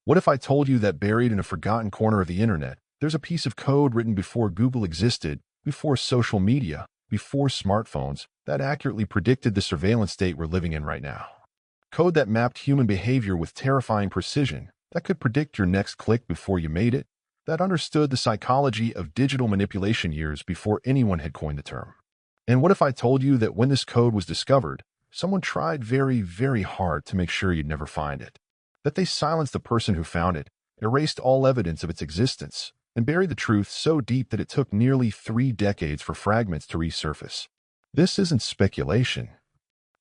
What if I told you that buried in a forgotten corner of the internet, there's a piece of code written before Google existed, before social media, before smartphones, that accurately predicted the surveillance state we're living in right now? Code that mapped human behavior with terrifying precision, that could predict your next click before you made it, that understood the psychology of digital manipulation years before anyone had coined the term. And what if I told you that when this code was discovered, someone tried very, very hard to make sure you'd never find it? That they silenced the person who found it, erased all evidence of its existence, and buried the truth so deep that it took nearly 3 decades for fragments to resurface. This isn't speculation.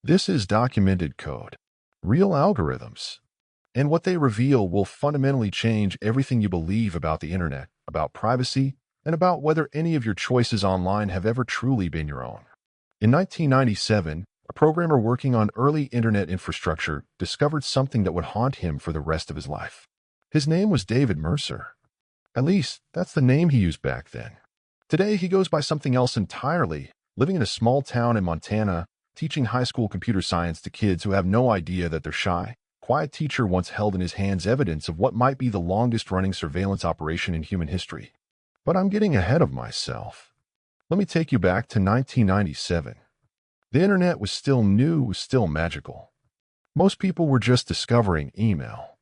This is documented code. Real algorithms. And what they reveal will fundamentally change everything you believe about the internet, about privacy, and about whether any of your choices online have ever truly been your own. In 1997, a programmer working on early internet infrastructure discovered something that would haunt him for the rest of his life. His name was David Mercer. At least, that's the name he used back then. Today, he goes by something else entirely, living in a small town in Montana, teaching high school computer science to kids who have no idea that they're shy. Quiet teacher once held in his hands evidence of what might be the longest-running surveillance operation in human history. But I'm getting ahead of myself. Let me take you back to 1997. The internet was still new, was still magical. Most people were just discovering email.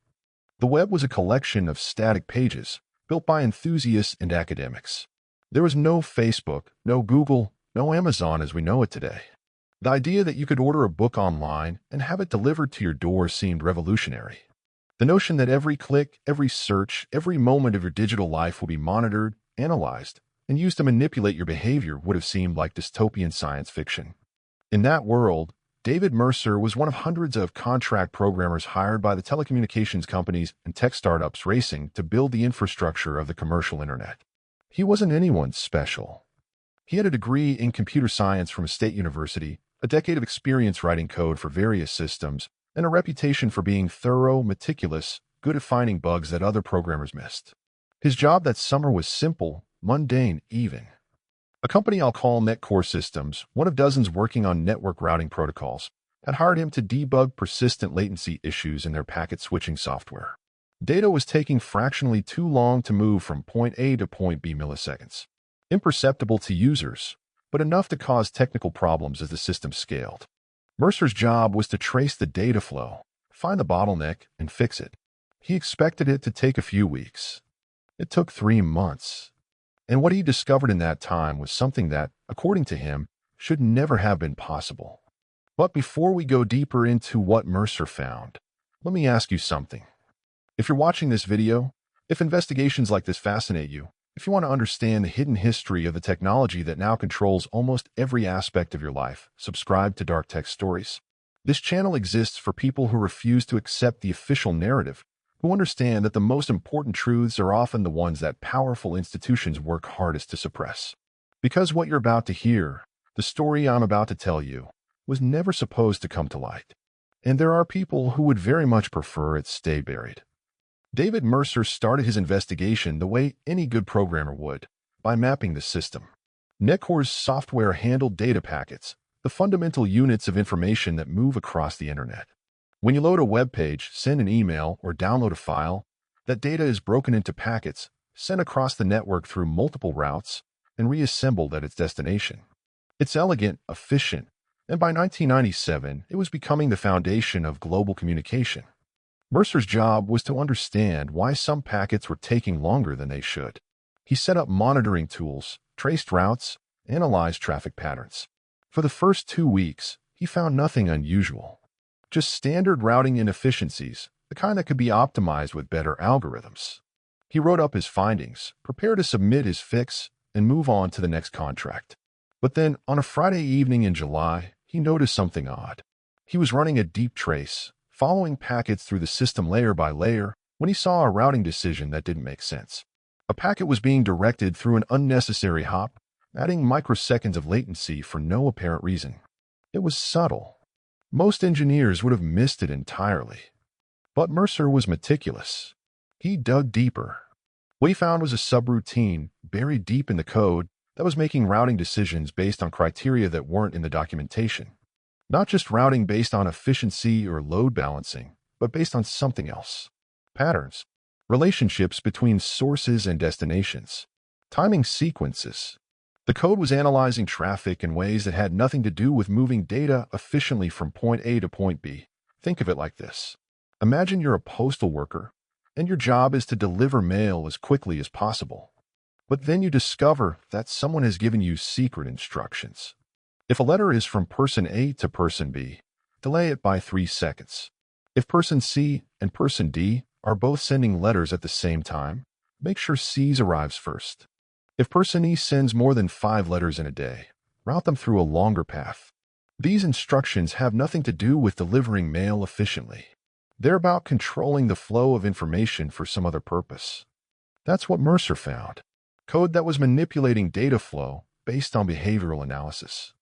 The web was a collection of static pages built by enthusiasts and academics. There was no Facebook, no Google, no Amazon as we know it today. The idea that you could order a book online and have it delivered to your door seemed revolutionary. The notion that every click, every search, every moment of your digital life will be monitored, analyzed, and used to manipulate your behavior would have seemed like dystopian science fiction. In that world, David Mercer was one of hundreds of contract programmers hired by the telecommunications companies and tech startups racing to build the infrastructure of the commercial internet. He wasn't anyone special. He had a degree in computer science from a state university, a decade of experience writing code for various systems, and a reputation for being thorough, meticulous, good at finding bugs that other programmers missed. His job that summer was simple, mundane even. A company I'll call NetCore Systems, one of dozens working on network routing protocols, had hired him to debug persistent latency issues in their packet switching software. Data was taking fractionally too long to move from point A to point B milliseconds. Imperceptible to users, but enough to cause technical problems as the system scaled. Mercer's job was to trace the data flow, find the bottleneck, and fix it. He expected it to take a few weeks. It took 3 months. And what he discovered in that time was something that, according to him, should never have been possible. But before we go deeper into what Mercer found, let me ask you something. If you're watching this video, if investigations like this fascinate you, if you want to understand the hidden history of the technology that now controls almost every aspect of your life, subscribe to Dark Tech Stories. This channel exists for people who refuse to accept the official narrative, who understand that the most important truths are often the ones that powerful institutions work hardest to suppress. Because what you're about to hear, the story I'm about to tell you, was never supposed to come to light. And there are people who would very much prefer it stay buried. David Mercer started his investigation the way any good programmer would, by mapping the system. NetCore's software handled data packets, the fundamental units of information that move across the internet. When you load a web page, send an email, or download a file, that data is broken into packets, sent across the network through multiple routes, and reassembled at its destination. It's elegant, efficient, and by 1997, it was becoming the foundation of global communication. Mercer's job was to understand why some packets were taking longer than they should. He set up monitoring tools, traced routes, analyzed traffic patterns. For the first 2 weeks, he found nothing unusual. Just standard routing inefficiencies, the kind that could be optimized with better algorithms. He wrote up his findings, prepared to submit his fix, and move on to the next contract. But then, on a Friday evening in July, he noticed something odd. He was running a deep trace, following packets through the system layer by layer, when he saw a routing decision that didn't make sense. A packet was being directed through an unnecessary hop, adding microseconds of latency for no apparent reason. It was subtle. Most engineers would have missed it entirely. But Mercer was meticulous. He dug deeper. What he found was a subroutine, buried deep in the code, that was making routing decisions based on criteria that weren't in the documentation. Not just routing based on efficiency or load balancing, but based on something else. Patterns. relationships between sources and destinations, timing sequences. The code was analyzing traffic in ways that had nothing to do with moving data efficiently from point A to point B. Think of it like this. Imagine you're a postal worker, and your job is to deliver mail as quickly as possible. But then you discover that someone has given you secret instructions. If a letter is from person A to person B, delay it by 3 seconds. If person C and person D are both sending letters at the same time, make sure C's arrives first. If person E sends more than 5 letters in a day, route them through a longer path. These instructions have nothing to do with delivering mail efficiently. They're about controlling the flow of information for some other purpose. That's what Mercer found. Code that was manipulating data flow based on behavioral analysis.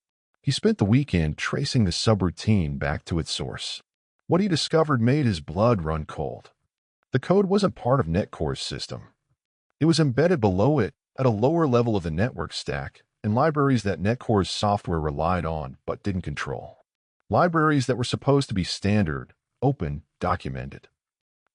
He spent the weekend tracing the subroutine back to its source. What he discovered made his blood run cold. The code wasn't part of Netcore's system. It was embedded below it at a lower level of the network stack in libraries that Netcore's software relied on but didn't control. Libraries that were supposed to be standard, open, documented.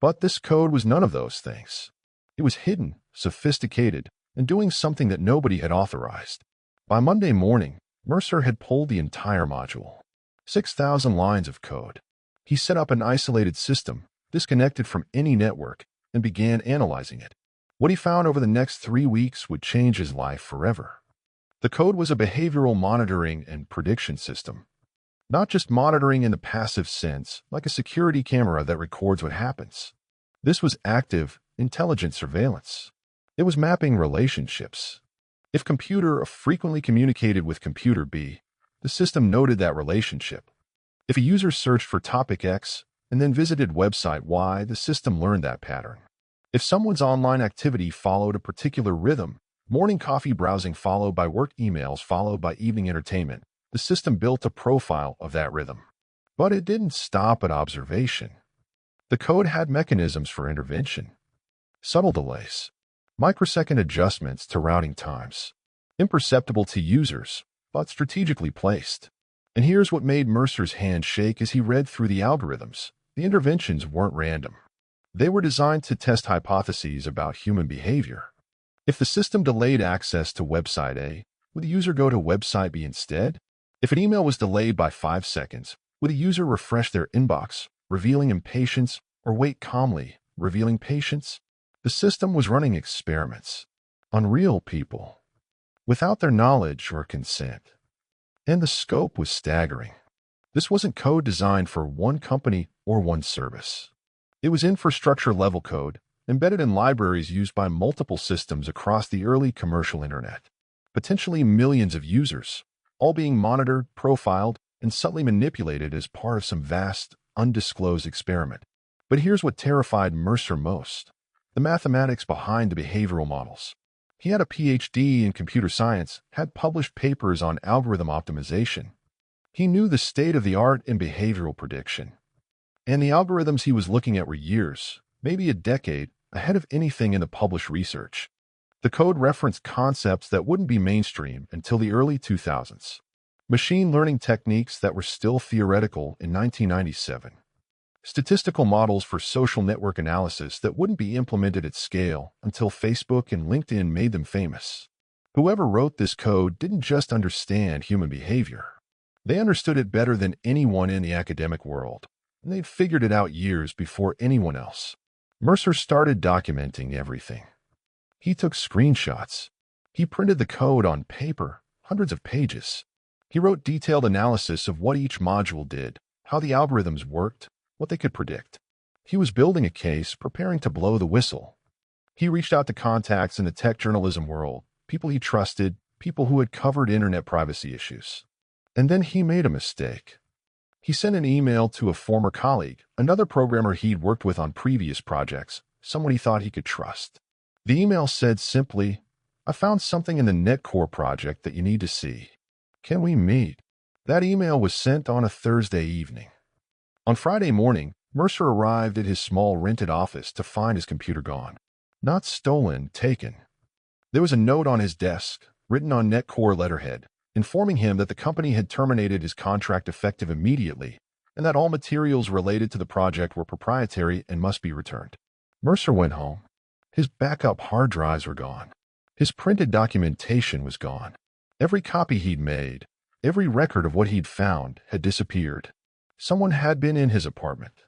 But this code was none of those things. It was hidden, sophisticated, and doing something that nobody had authorized. By Monday morning, Mercer had pulled the entire module. 6,000 lines of code. He set up an isolated system, disconnected from any network, and began analyzing it. What he found over the next 3 weeks would change his life forever. The code was a behavioral monitoring and prediction system. Not just monitoring in the passive sense, like a security camera that records what happens. This was active, intelligent surveillance. It was mapping relationships. If computer A frequently communicated with computer B, the system noted that relationship. If a user searched for topic X and then visited website Y, the system learned that pattern. If someone's online activity followed a particular rhythm, morning coffee browsing followed by work emails followed by evening entertainment, the system built a profile of that rhythm. But it didn't stop at observation. The code had mechanisms for intervention. Subtle delays, microsecond adjustments to routing times, imperceptible to users, but strategically placed. And here's what made Mercer's hand shake as he read through the algorithms. The interventions weren't random. They were designed to test hypotheses about human behavior. If the system delayed access to website A, would the user go to website B instead? If an email was delayed by 5 seconds, would a user refresh their inbox, revealing impatience, or wait calmly, revealing patience? The system was running experiments on real people, without their knowledge or consent. And the scope was staggering. This wasn't code designed for one company or one service. It was infrastructure-level code, embedded in libraries used by multiple systems across the early commercial internet. Potentially millions of users, all being monitored, profiled, and subtly manipulated as part of some vast, undisclosed experiment. But here's what terrified Mercer most: the mathematics behind the behavioral models. He had a PhD in computer science, had published papers on algorithm optimization. He knew the state-of-the-art in behavioral prediction. And the algorithms he was looking at were years, maybe a decade, ahead of anything in the published research. The code referenced concepts that wouldn't be mainstream until the early 2000s. Machine learning techniques that were still theoretical in 1997. Statistical models for social network analysis that wouldn't be implemented at scale until Facebook and LinkedIn made them famous. Whoever wrote this code didn't just understand human behavior. They understood it better than anyone in the academic world, and they'd figured it out years before anyone else. Mercer started documenting everything. He took screenshots. He printed the code on paper, hundreds of pages. He wrote detailed analysis of what each module did, how the algorithms worked, what they could predict. He was building a case, preparing to blow the whistle. He reached out to contacts in the tech journalism world, people he trusted, people who had covered internet privacy issues. And then he made a mistake. He sent an email to a former colleague, another programmer he'd worked with on previous projects, someone he thought he could trust. The email said simply, "I found something in the Netcore project that you need to see. Can we meet?" That email was sent on a Thursday evening. On Friday morning, Mercer arrived at his small rented office to find his computer gone. Not stolen, taken. There was a note on his desk, written on Netcore letterhead, informing him that the company had terminated his contract effective immediately and that all materials related to the project were proprietary and must be returned. Mercer went home. His backup hard drives were gone. His printed documentation was gone. Every copy he'd made, every record of what he'd found had disappeared. Someone had been in his apartment.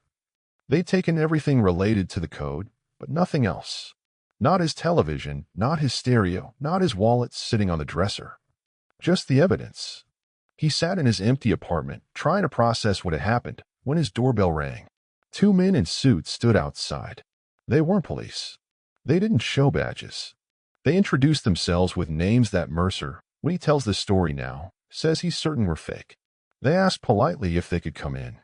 They'd taken everything related to the code, but nothing else. Not his television, not his stereo, not his wallet sitting on the dresser. Just the evidence. He sat in his empty apartment, trying to process what had happened, when his doorbell rang. Two men in suits stood outside. They weren't police. They didn't show badges. They introduced themselves with names that Mercer, when he tells this story now, says he's certain were fake. They asked politely if they could come in.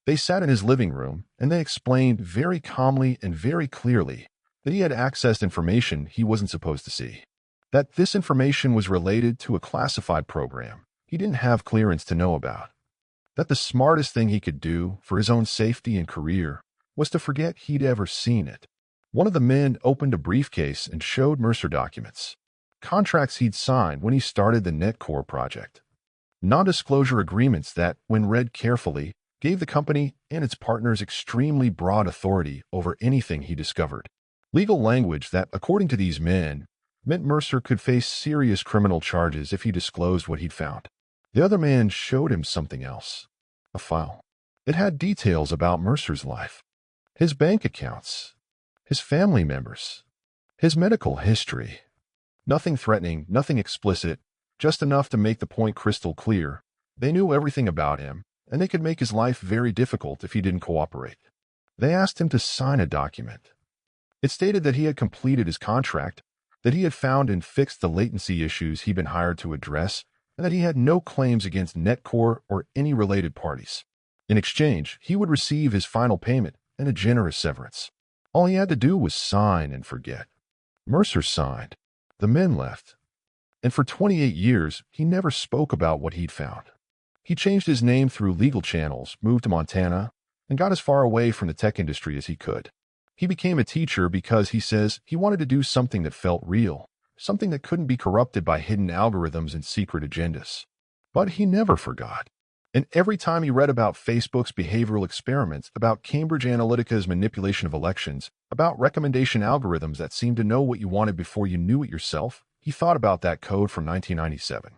They sat in his living room, and they explained very calmly and very clearly that he had accessed information he wasn't supposed to see. That this information was related to a classified program he didn't have clearance to know about. That the smartest thing he could do for his own safety and career was to forget he'd ever seen it. One of the men opened a briefcase and showed Mercer documents. Contracts he'd signed when he started the NetCore project. Non-disclosure agreements that, when read carefully, gave the company and its partners extremely broad authority over anything he discovered. Legal language that, according to these men, meant Mercer could face serious criminal charges if he disclosed what he'd found. The other man showed him something else. A file. It had details about Mercer's life. His bank accounts. His family members. His medical history. Nothing threatening, nothing explicit, just enough to make the point crystal clear. They knew everything about him, and they could make his life very difficult if he didn't cooperate. They asked him to sign a document. It stated that he had completed his contract, that he had found and fixed the latency issues he'd been hired to address, and that he had no claims against NetCore or any related parties. In exchange, he would receive his final payment and a generous severance. All he had to do was sign and forget. Mercer signed. The men left. And for 28 years, he never spoke about what he'd found. He changed his name through legal channels, moved to Montana, and got as far away from the tech industry as he could. He became a teacher because he says he wanted to do something that felt real, something that couldn't be corrupted by hidden algorithms and secret agendas. But he never forgot. And every time he read about Facebook's behavioral experiments, about Cambridge Analytica's manipulation of elections, about recommendation algorithms that seemed to know what you wanted before you knew it yourself, he thought about that code from 1997.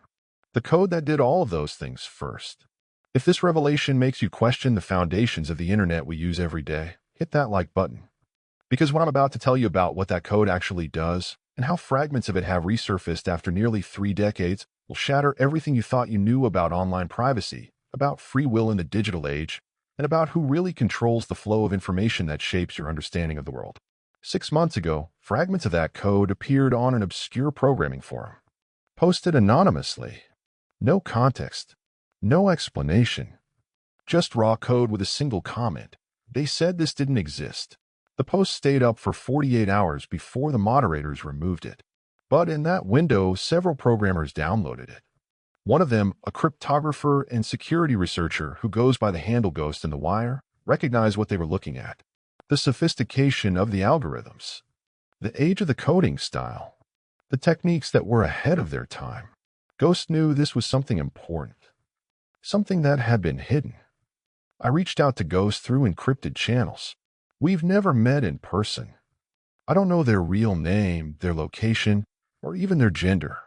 The code that did all of those things first. If this revelation makes you question the foundations of the internet we use every day, hit that like button. Because what I'm about to tell you about what that code actually does, and how fragments of it have resurfaced after nearly 3 decades, will shatter everything you thought you knew about online privacy, about free will in the digital age, and about who really controls the flow of information that shapes your understanding of the world. 6 months ago, fragments of that code appeared on an obscure programming forum. Posted anonymously. No context. No explanation. Just raw code with a single comment. They said this didn't exist. The post stayed up for 48 hours before the moderators removed it. But in that window, several programmers downloaded it. One of them, a cryptographer and security researcher who goes by the handle Ghost in the Wire, recognized what they were looking at. The sophistication of the algorithms. The age of the coding style. The techniques that were ahead of their time. Ghost knew this was something important. Something that had been hidden. I reached out to Ghost through encrypted channels. We've never met in person. I don't know their real name, their location, or even their gender.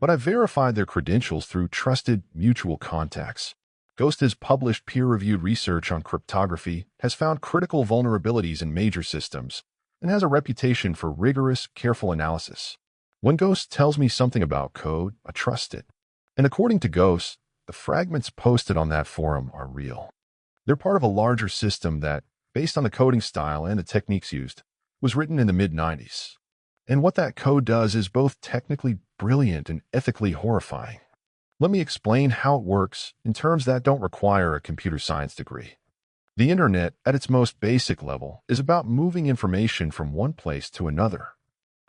But I verified their credentials through trusted mutual contacts. Ghost has published peer-reviewed research on cryptography, has found critical vulnerabilities in major systems, and has a reputation for rigorous, careful analysis. When Ghost tells me something about code, I trust it. And according to Ghost, the fragments posted on that forum are real. They're part of a larger system that, based on the coding style and the techniques used, was written in the mid-90s. And what that code does is both technically brilliant and ethically horrifying. Let me explain how it works in terms that don't require a computer science degree. The internet, at its most basic level, is about moving information from one place to another.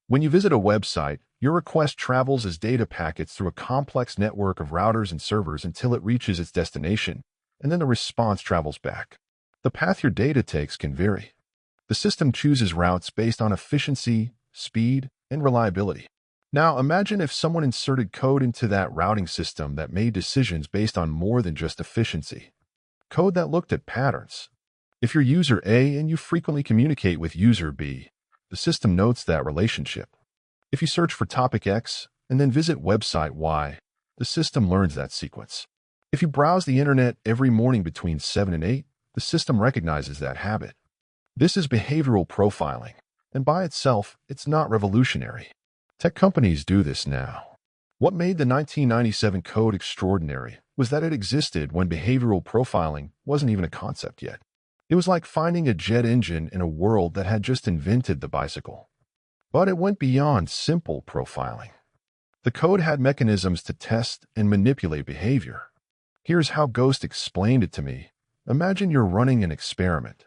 When you visit a website, your request travels as data packets through a complex network of routers and servers until it reaches its destination, and then the response travels back. The path your data takes can vary. The system chooses routes based on efficiency, speed, and reliability. Now, imagine if someone inserted code into that routing system that made decisions based on more than just efficiency. Code that looked at patterns. If you're user A and you frequently communicate with user B, the system notes that relationship. If you search for topic X and then visit website Y, the system learns that sequence. If you browse the internet every morning between 7 and 8, the system recognizes that habit. This is behavioral profiling, and by itself, it's not revolutionary. Tech companies do this now. What made the 1997 code extraordinary was that it existed when behavioral profiling wasn't even a concept yet. It was like finding a jet engine in a world that had just invented the bicycle. But it went beyond simple profiling. The code had mechanisms to test and manipulate behavior. Here's how Ghost explained it to me. Imagine you're running an experiment.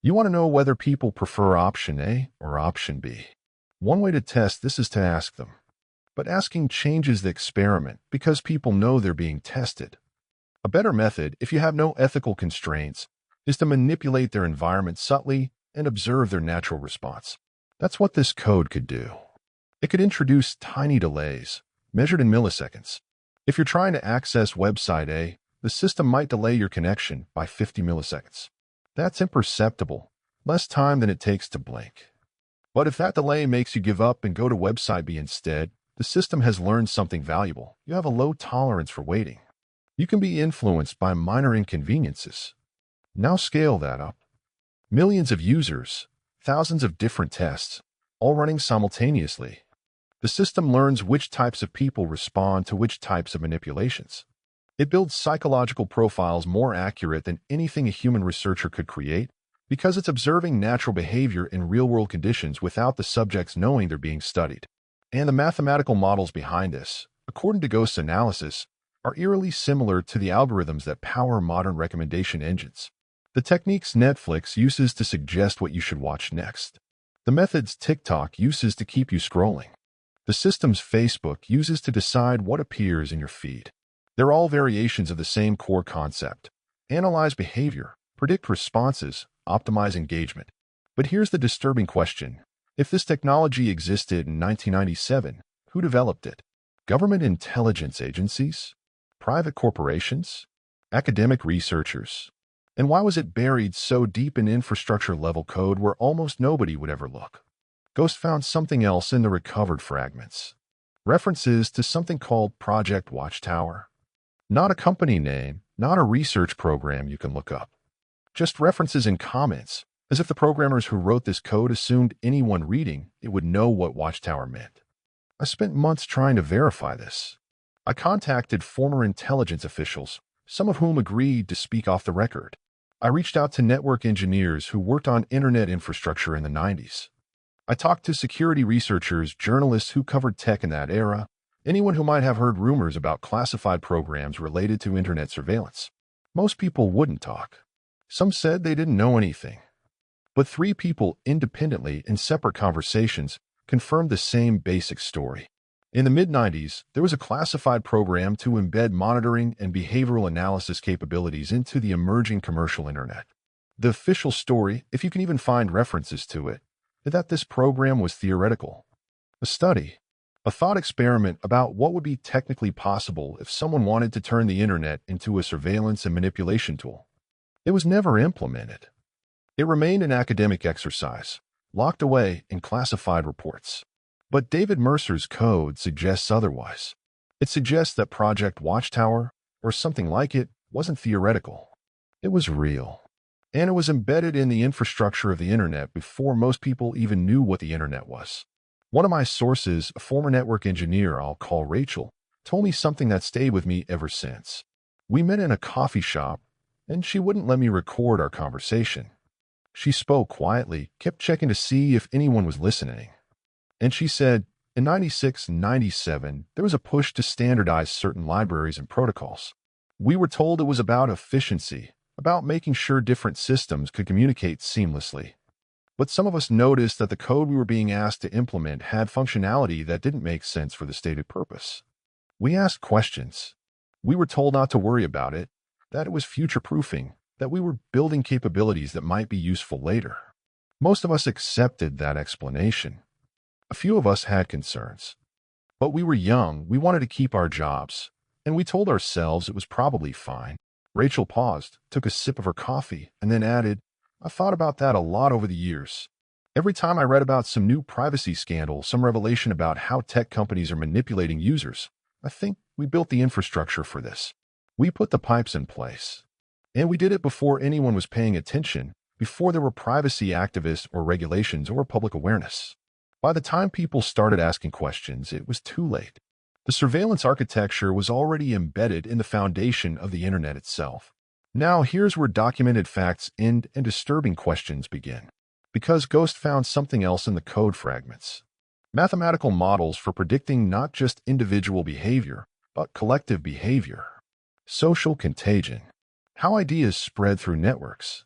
You want to know whether people prefer option A or option B. One way to test this is to ask them. But asking changes the experiment because people know they're being tested. A better method, if you have no ethical constraints, is to manipulate their environment subtly and observe their natural response. That's what this code could do. It could introduce tiny delays, measured in milliseconds. If you're trying to access website A, the system might delay your connection by 50 milliseconds. That's imperceptible, less time than it takes to blink. But if that delay makes you give up and go to website B instead, the system has learned something valuable. You have a low tolerance for waiting. You can be influenced by minor inconveniences. Now scale that up. Millions of users, thousands of different tests, all running simultaneously. The system learns which types of people respond to which types of manipulations. It builds psychological profiles more accurate than anything a human researcher could create because it's observing natural behavior in real-world conditions without the subjects knowing they're being studied. And the mathematical models behind this, according to Ghost's analysis, are eerily similar to the algorithms that power modern recommendation engines. The techniques Netflix uses to suggest what you should watch next. The methods TikTok uses to keep you scrolling. The systems Facebook uses to decide what appears in your feed. They're all variations of the same core concept. Analyze behavior, predict responses, optimize engagement. But here's the disturbing question. If this technology existed in 1997, who developed it? Government intelligence agencies? Private corporations? Academic researchers? And why was it buried so deep in infrastructure-level code where almost nobody would ever look? Ghost found something else in the recovered fragments. References to something called Project Watchtower. Not a company name, not a research program you can look up. Just references in comments, as if the programmers who wrote this code assumed anyone reading it would know what Watchtower meant. I spent months trying to verify this. I contacted former intelligence officials, some of whom agreed to speak off the record. I reached out to network engineers who worked on internet infrastructure in the 90s. I talked to security researchers, journalists who covered tech in that era, anyone who might have heard rumors about classified programs related to internet surveillance. Most people wouldn't talk. Some said they didn't know anything. But 3 people independently in separate conversations confirmed the same basic story. In the mid-90s, there was a classified program to embed monitoring and behavioral analysis capabilities into the emerging commercial internet. The official story, if you can even find references to it, is that this program was theoretical. A study, a thought experiment about what would be technically possible if someone wanted to turn the internet into a surveillance and manipulation tool. It was never implemented. It remained an academic exercise, locked away in classified reports. But David Mercer's code suggests otherwise. It suggests that Project Watchtower, or something like it, wasn't theoretical. It was real. And it was embedded in the infrastructure of the internet before most people even knew what the internet was. One of my sources, a former network engineer I'll call Rachel, told me something that stayed with me ever since. We met in a coffee shop, and she wouldn't let me record our conversation. She spoke quietly, kept checking to see if anyone was listening. And she said, in 96 and 97, there was a push to standardize certain libraries and protocols. We were told it was about efficiency, about making sure different systems could communicate seamlessly. But some of us noticed that the code we were being asked to implement had functionality that didn't make sense for the stated purpose. We asked questions. We were told not to worry about it, that it was future-proofing, that we were building capabilities that might be useful later. Most of us accepted that explanation. A few of us had concerns. But we were young, we wanted to keep our jobs, and we told ourselves it was probably fine. Rachel paused, took a sip of her coffee, and then added, I've thought about that a lot over the years. Every time I read about some new privacy scandal, some revelation about how tech companies are manipulating users, I think we built the infrastructure for this. We put the pipes in place. And we did it before anyone was paying attention, before there were privacy activists or regulations or public awareness. By the time people started asking questions, it was too late. The surveillance architecture was already embedded in the foundation of the internet itself. Now here's where documented facts end and disturbing questions begin. Because Ghost found something else in the code fragments. Mathematical models for predicting not just individual behavior, but collective behavior. Social contagion. How ideas spread through networks.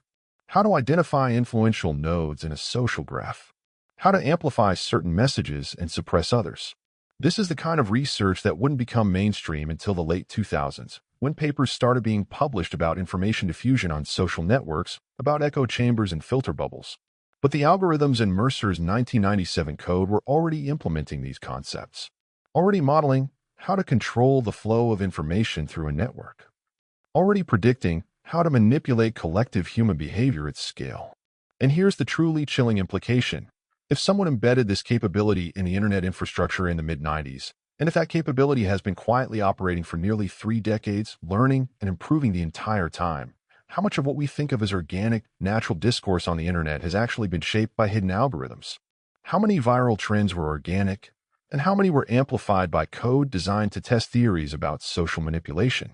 How to identify influential nodes in a social graph. How to amplify certain messages and suppress others. This is the kind of research that wouldn't become mainstream until the late 2000s, when papers started being published about information diffusion on social networks, about echo chambers and filter bubbles. But the algorithms in Mercer's 1997 code were already implementing these concepts, already modeling how to control the flow of information through a network, already predicting how to manipulate collective human behavior at scale. And here's the truly chilling implication. If someone embedded this capability in the internet infrastructure in the mid-90s, and if that capability has been quietly operating for nearly 3 decades, learning and improving the entire time, how much of what we think of as organic, natural discourse on the internet has actually been shaped by hidden algorithms? How many viral trends were organic, and how many were amplified by code designed to test theories about social manipulation?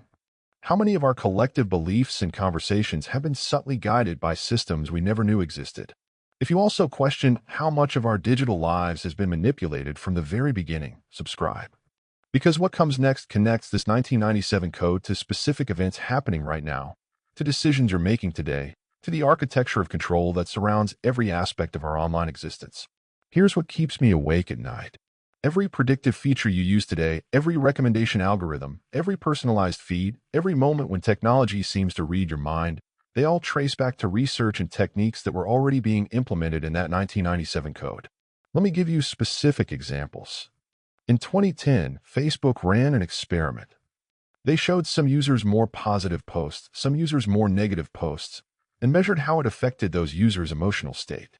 How many of our collective beliefs and conversations have been subtly guided by systems we never knew existed? If you also question how much of our digital lives has been manipulated from the very beginning, subscribe. Because what comes next connects this 1997 code to specific events happening right now, to decisions you're making today, to the architecture of control that surrounds every aspect of our online existence. Here's what keeps me awake at night. Every predictive feature you use today, every recommendation algorithm, every personalized feed, every moment when technology seems to read your mind, they all trace back to research and techniques that were already being implemented in that 1997 code. Let me give you specific examples. In 2010, Facebook ran an experiment. They showed some users more positive posts, some users more negative posts, and measured how it affected those users' emotional state.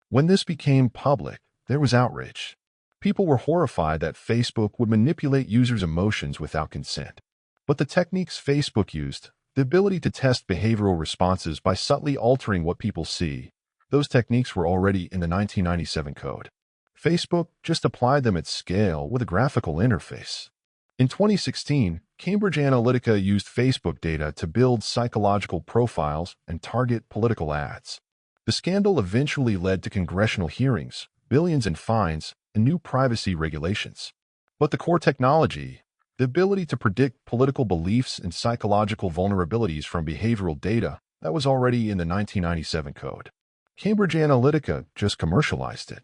When this became public, there was outrage. People were horrified that Facebook would manipulate users' emotions without consent. But the techniques Facebook used, the ability to test behavioral responses by subtly altering what people see, those techniques were already in the 1997 code. Facebook just applied them at scale with a graphical interface. In 2016, Cambridge Analytica used Facebook data to build psychological profiles and target political ads. The scandal eventually led to congressional hearings, billions in fines, and new privacy regulations. But the core technology, the ability to predict political beliefs and psychological vulnerabilities from behavioral data, that was already in the 1997 code. Cambridge Analytica just commercialized it.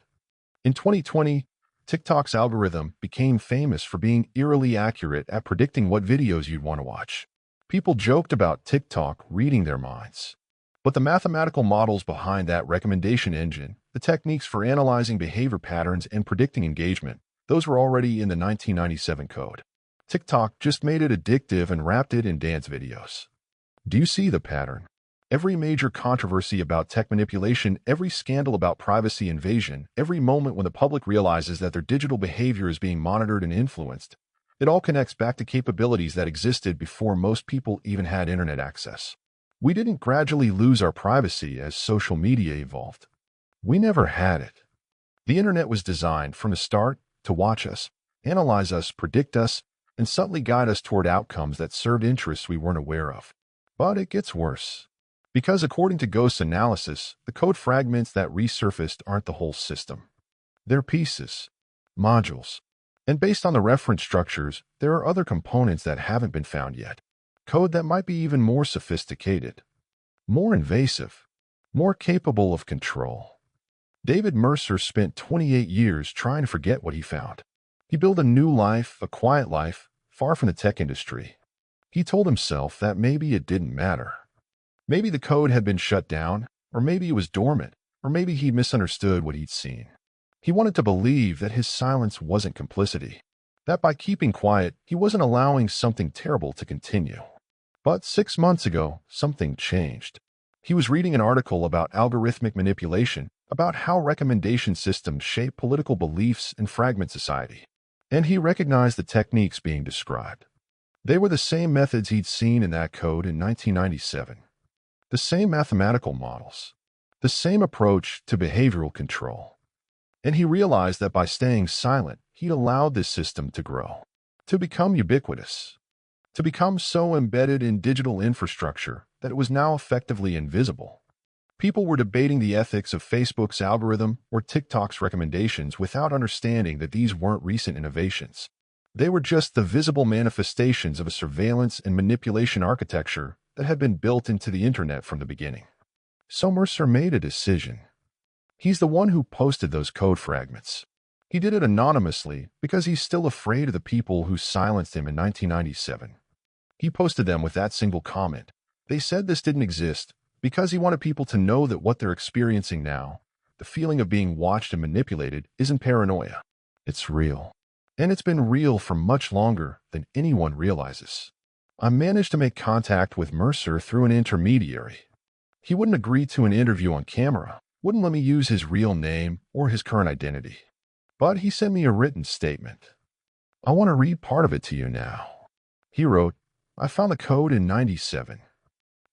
In 2020, TikTok's algorithm became famous for being eerily accurate at predicting what videos you'd want to watch. People joked about TikTok reading their minds. But the mathematical models behind that recommendation engine, the techniques for analyzing behavior patterns and predicting engagement, those were already in the 1997 code. TikTok just made it addictive and wrapped it in dance videos. Do you see the pattern? Every major controversy about tech manipulation, every scandal about privacy invasion, every moment when the public realizes that their digital behavior is being monitored and influenced, it all connects back to capabilities that existed before most people even had internet access. We didn't gradually lose our privacy as social media evolved. We never had it. The internet was designed from the start to watch us, analyze us, predict us, and subtly guide us toward outcomes that served interests we weren't aware of. But it gets worse. Because according to Ghost's analysis, the code fragments that resurfaced aren't the whole system. They're pieces, modules. And based on the reference structures, there are other components that haven't been found yet. Code that might be even more sophisticated, more invasive, more capable of control. David Mercer spent 28 years trying to forget what he found. He built a new life, a quiet life, far from the tech industry. He told himself that maybe it didn't matter. Maybe the code had been shut down, or maybe it was dormant, or maybe he'd misunderstood what he'd seen. He wanted to believe that his silence wasn't complicity, that by keeping quiet, he wasn't allowing something terrible to continue. But 6 months ago, something changed. He was reading an article about algorithmic manipulation, about how recommendation systems shape political beliefs and fragment society. And he recognized the techniques being described. They were the same methods he'd seen in that code in 1997. The same mathematical models. The same approach to behavioral control. And he realized that by staying silent, he'd allowed this system to grow, to become ubiquitous, to become so embedded in digital infrastructure that it was now effectively invisible. People were debating the ethics of Facebook's algorithm or TikTok's recommendations without understanding that these weren't recent innovations. They were just the visible manifestations of a surveillance and manipulation architecture that had been built into the internet from the beginning. So Mercer made a decision. He's the one who posted those code fragments. He did it anonymously because he's still afraid of the people who silenced him in 1997. He posted them with that single comment. They said this didn't exist because he wanted people to know that what they're experiencing now, the feeling of being watched and manipulated, isn't paranoia. It's real. And it's been real for much longer than anyone realizes. I managed to make contact with Mercer through an intermediary. He wouldn't agree to an interview on camera, wouldn't let me use his real name or his current identity. But he sent me a written statement. I want to read part of it to you now. He wrote, I found the code in 97.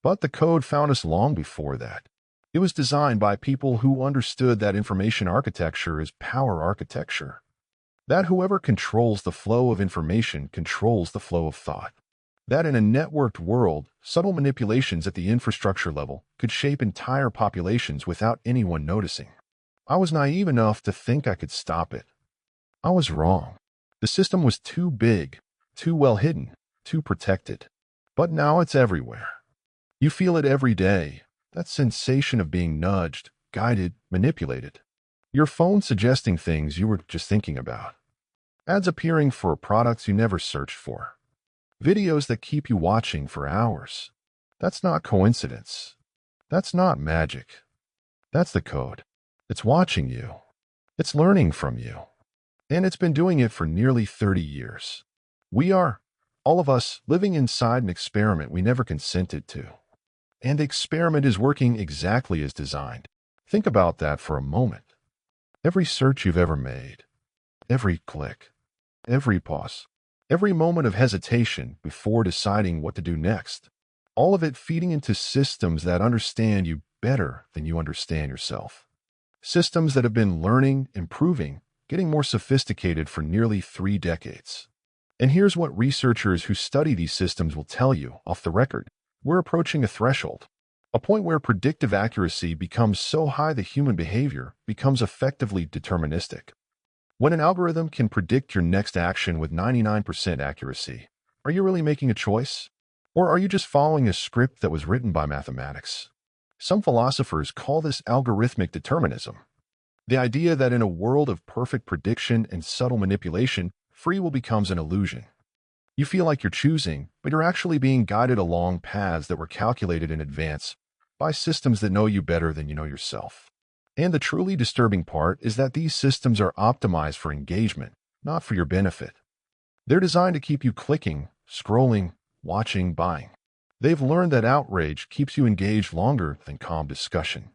But the code found us long before that. It was designed by people who understood that information architecture is power architecture. That whoever controls the flow of information controls the flow of thought. That in a networked world, subtle manipulations at the infrastructure level could shape entire populations without anyone noticing. I was naive enough to think I could stop it. I was wrong. The system was too big, too well hidden, too protected. But now it's everywhere. You feel it every day, that sensation of being nudged, guided, manipulated. Your phone suggesting things you were just thinking about. Ads appearing for products you never searched for. Videos that keep you watching for hours. That's not coincidence. That's not magic. That's the code. It's watching you. It's learning from you. And it's been doing it for nearly 30 years. We are, all of us, living inside an experiment we never consented to. And the experiment is working exactly as designed. Think about that for a moment. Every search you've ever made, every click, every pause, every moment of hesitation before deciding what to do next, all of it feeding into systems that understand you better than you understand yourself. Systems that have been learning, improving, getting more sophisticated for nearly 3 decades. And here's what researchers who study these systems will tell you off the record. We're approaching a threshold, a point where predictive accuracy becomes so high that human behavior becomes effectively deterministic. When an algorithm can predict your next action with 99% accuracy, are you really making a choice? Or are you just following a script that was written by mathematics? Some philosophers call this algorithmic determinism. The idea that in a world of perfect prediction and subtle manipulation, free will becomes an illusion. You feel like you're choosing, but you're actually being guided along paths that were calculated in advance by systems that know you better than you know yourself. And the truly disturbing part is that these systems are optimized for engagement, not for your benefit. They're designed to keep you clicking, scrolling, watching, buying. They've learned that outrage keeps you engaged longer than calm discussion.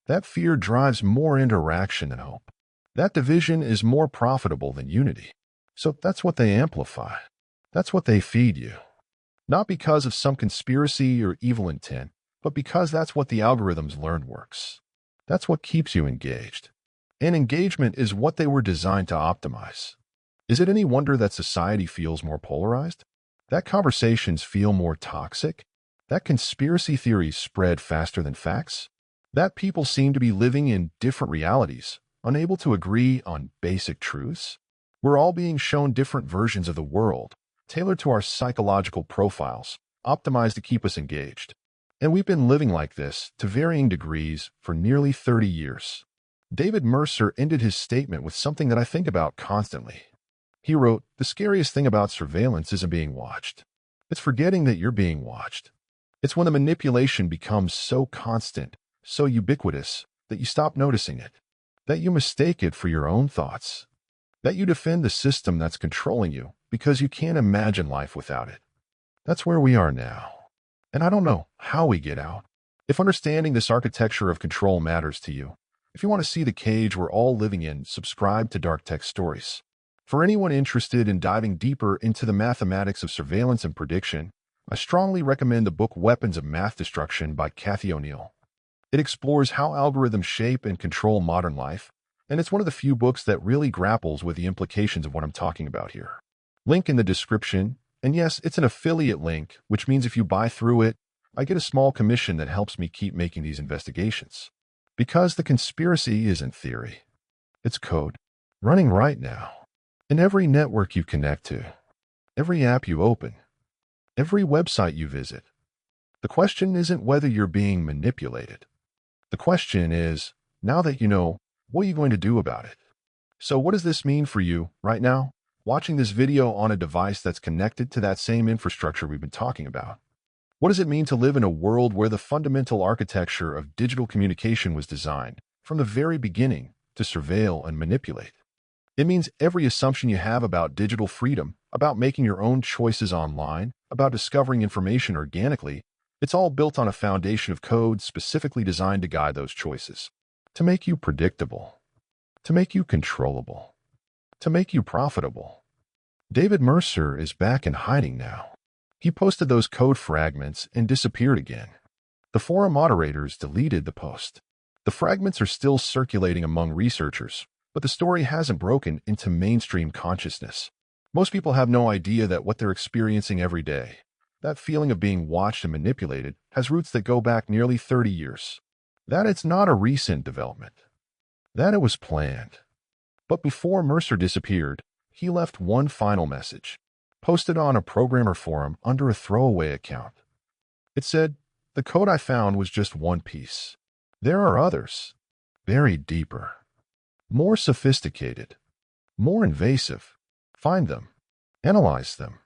That fear drives more interaction than hope. That division is more profitable than unity. So that's what they amplify. That's what they feed you. Not because of some conspiracy or evil intent, but because that's what the algorithms learn works. That's what keeps you engaged. And engagement is what they were designed to optimize. Is it any wonder that society feels more polarized? That conversations feel more toxic? That conspiracy theories spread faster than facts? That people seem to be living in different realities, unable to agree on basic truths? We're all being shown different versions of the world, tailored to our psychological profiles, optimized to keep us engaged. And we've been living like this, to varying degrees, for nearly 30 years. David Mercer ended his statement with something that I think about constantly. He wrote, "The scariest thing about surveillance isn't being watched. It's forgetting that you're being watched. It's when the manipulation becomes so constant, so ubiquitous, that you stop noticing it, that you mistake it for your own thoughts, that you defend the system that's controlling you because you can't imagine life without it." That's where we are now. And I don't know how we get out. If understanding this architecture of control matters to you, if you want to see the cage we're all living in, subscribe to Dark Tech Stories. For anyone interested in diving deeper into the mathematics of surveillance and prediction, I strongly recommend the book Weapons of Math Destruction by Cathy O'Neil. It explores how algorithms shape and control modern life, and it's one of the few books that really grapples with the implications of what I'm talking about here. Link in the description, and yes, it's an affiliate link, which means if you buy through it, I get a small commission that helps me keep making these investigations. Because the conspiracy isn't theory. It's code, running right now. In every network you connect to, every app you open, every website you visit. The question isn't whether you're being manipulated. The question is, now that you know, what are you going to do about it? So what does this mean for you right now, watching this video on a device that's connected to that same infrastructure we've been talking about? What does it mean to live in a world where the fundamental architecture of digital communication was designed, from the very beginning, to surveil and manipulate? It means every assumption you have about digital freedom, about making your own choices online, about discovering information organically, it's all built on a foundation of code specifically designed to guide those choices, to make you predictable, to make you controllable, to make you profitable. David Mercer is back in hiding now. He posted those code fragments and disappeared again. The forum moderators deleted the post. The fragments are still circulating among researchers, but the story hasn't broken into mainstream consciousness. Most people have no idea that what they're experiencing every day, that feeling of being watched and manipulated, has roots that go back nearly 30 years. That it's not a recent development. That it was planned. But before Mercer disappeared, he left one final message, posted on a programmer forum under a throwaway account. It said, "The code I found was just one piece. There are others, buried deeper, more sophisticated, more invasive. Find them, analyze them,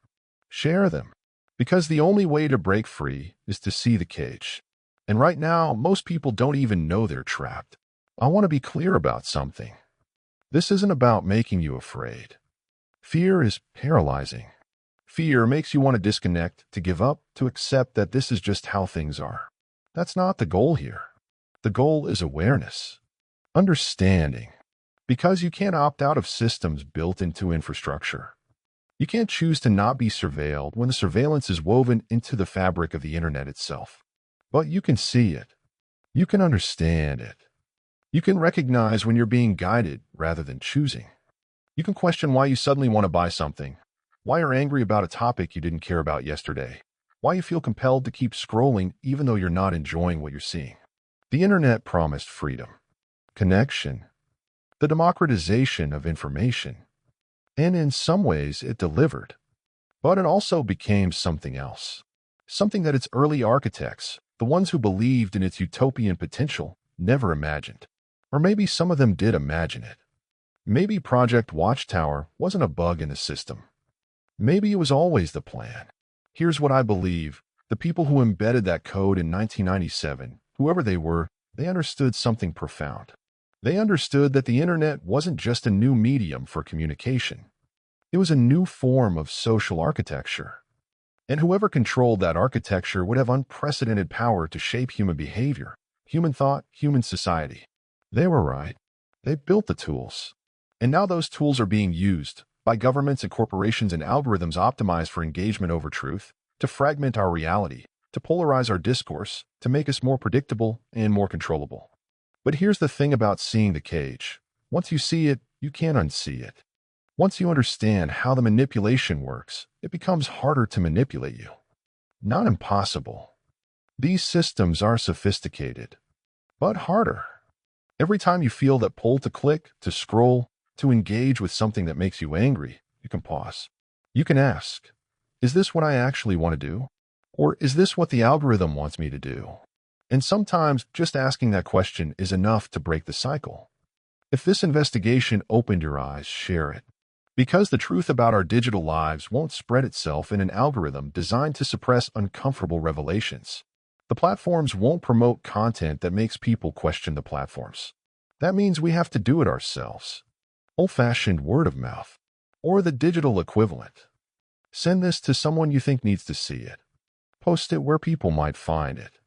share them, because the only way to break free is to see the cage." And right now, most people don't even know they're trapped. I want to be clear about something. This isn't about making you afraid. Fear is paralyzing. Fear makes you want to disconnect, to give up, to accept that this is just how things are. That's not the goal here. The goal is awareness, understanding, because you can't opt out of systems built into infrastructure. You can't choose to not be surveilled when the surveillance is woven into the fabric of the internet itself. But you can see it. You can understand it. You can recognize when you're being guided rather than choosing. You can question why you suddenly want to buy something, why you're angry about a topic you didn't care about yesterday, why you feel compelled to keep scrolling even though you're not enjoying what you're seeing. The internet promised freedom, connection, the democratization of information, and in some ways it delivered. But it also became something else, something that its early architects, the ones who believed in its utopian potential, never imagined. Or maybe some of them did imagine it. Maybe Project Watchtower wasn't a bug in the system. Maybe it was always the plan. Here's what I believe. The people who embedded that code in 1997, whoever they were, they understood something profound. They understood that the internet wasn't just a new medium for communication. It was a new form of social architecture. And whoever controlled that architecture would have unprecedented power to shape human behavior, human thought, human society. They were right. They built the tools. And now those tools are being used by governments and corporations and algorithms optimized for engagement over truth, to fragment our reality, to polarize our discourse, to make us more predictable and more controllable. But here's the thing about seeing the cage. Once you see it, you can't unsee it. Once you understand how the manipulation works, it becomes harder to manipulate you. Not impossible. These systems are sophisticated, but harder. Every time you feel that pull to click, to scroll, to engage with something that makes you angry, you can pause. You can ask, is this what I actually want to do? Or is this what the algorithm wants me to do? And sometimes just asking that question is enough to break the cycle. If this investigation opened your eyes, share it. Because the truth about our digital lives won't spread itself in an algorithm designed to suppress uncomfortable revelations. The platforms won't promote content that makes people question the platforms. That means we have to do it ourselves. Old-fashioned word of mouth, or the digital equivalent. Send this to someone you think needs to see it. Post it where people might find it.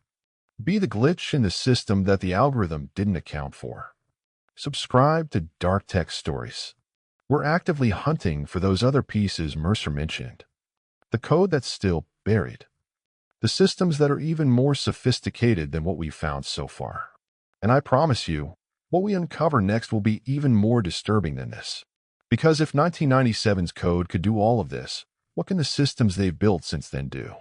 Be the glitch in the system that the algorithm didn't account for. Subscribe to Dark Tech Stories. We're actively hunting for those other pieces Mercer mentioned. The code that's still buried. The systems that are even more sophisticated than what we've found so far. And I promise you, what we uncover next will be even more disturbing than this. Because if 1997's code could do all of this, what can the systems they've built since then do?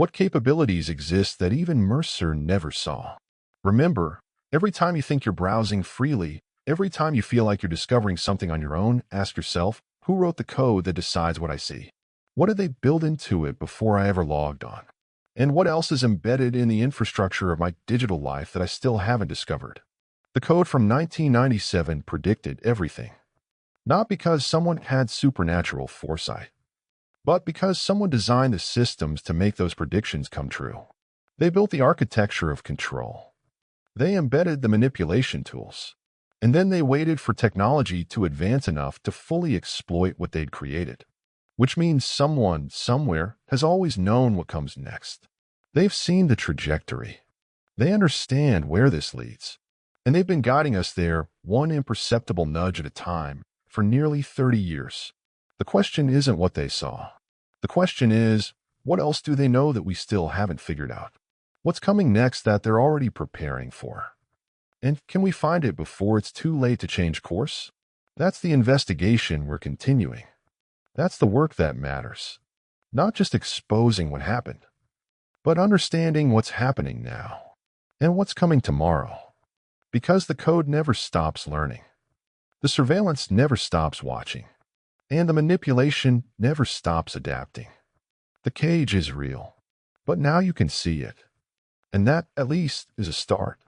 What capabilities exist that even Mercer never saw? Remember, every time you think you're browsing freely, every time you feel like you're discovering something on your own, ask yourself, who wrote the code that decides what I see? What did they build into it before I ever logged on? And what else is embedded in the infrastructure of my digital life that I still haven't discovered? The code from 1997 predicted everything. Not because someone had supernatural foresight, but because someone designed the systems to make those predictions come true. They built the architecture of control. They embedded the manipulation tools. And then they waited for technology to advance enough to fully exploit what they'd created. Which means someone, somewhere, has always known what comes next. They've seen the trajectory. They understand where this leads. And they've been guiding us there, one imperceptible nudge at a time, for nearly 30 years. The question isn't what they saw. The question is, what else do they know that we still haven't figured out? What's coming next that they're already preparing for? And can we find it before it's too late to change course? That's the investigation we're continuing. That's the work that matters. Not just exposing what happened, but understanding what's happening now and what's coming tomorrow. Because the code never stops learning. The surveillance never stops watching. And the manipulation never stops adapting. The cage is real, but now you can see it. And that, at least, is a start.